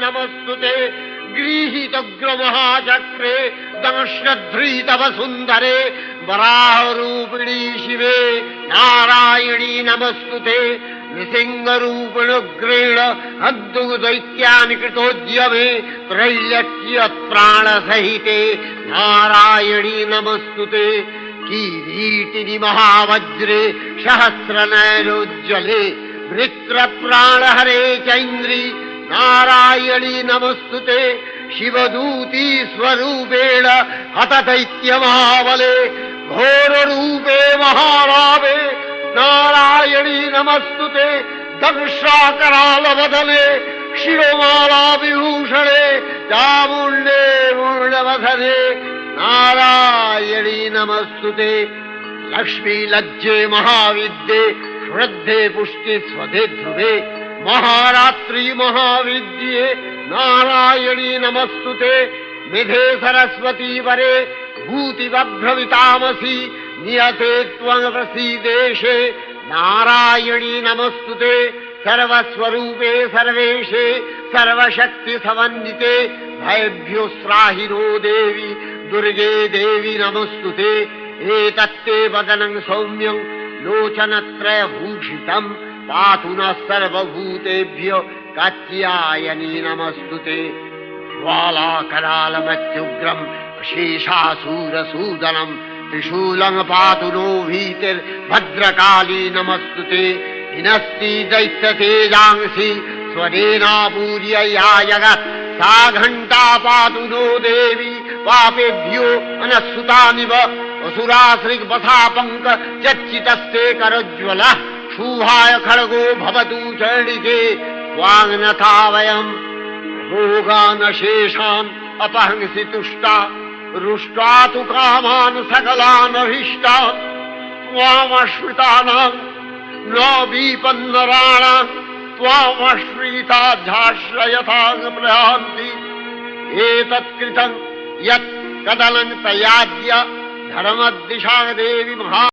नमस्तुते गृहीतग्रमहाचक्रे दंश्रध्रीतव सुन्दरे वराहरूपिणी शिवे नारायणी नमस्तुते नृसिंहरूपिणुग्रेण हन्तुदैत्यानि कृतोद्यमे त्रैलक्ष्यप्राणसहिते नारायणी नमस्तुते किरीटिनि महावज्रे सहस्रनयनोज्ज्वले वृत्रप्राणहरे चैन्द्री नारायणी नमस्तुते शिवदूती स्वरूपेण हतदैत्यमहाबले घोररूपे महारावे नारायणी नमस्तुते दंशाकरालवदने शिरोमाला विभूषणे चामुण्डे मूर्णवसने नारायणी नमस्तुते लक्ष्मी लज्जे महाविद्ये श्रद्धे पुष्टि स्वधे ध्रुवे महारात्रि महाविद्ये नारायणी नमस्तुते मेधे सरस्वती वरे भूतिवभ्रवितामसि नियते त्वं प्रसीदेशे नारायणी नमस्तुते सर्वस्वरूपे सर्वेशे सर्वशक्ति समन्विते भयभ्योस्त्राहिनो देवी दुर्गे देवी नमस्तुते एतत्ते वदनं सौम्यं लोचनत्रयभूषितं पातु नः सर्वभूतेभ्यो कात्यायनी नमस्तुते ज्वालाकरालमत्युग्रं शेषासूरसूदनं त्रिशूलं पातु नो भीतिर्भद्रकाली नमस्तुते हिनस्ति दैत्यतेजांसि स्वरेणापूर्य या जगत् सा घण्टा पातु नो देवी पापेभ्यो अनस्सुतानिव असुराश्रिग्वसापङ्क चच्चितस्ते करज्वलः शूभाय खड्गो भवतु चर्डिके त्वाङ्नथा वयम् भोगानशेषान् अपहंसि तुष्टा रुष्टा तु कामान् सकलानभीष्टान् त्वामश्रितानाम् न विपन्नराणाम् त्वामश्रिताध्याश्रयथाङ् प्रयान्ति एतत्कृतं यत् कदलं तयाद्य धर्मदिशा देवी महा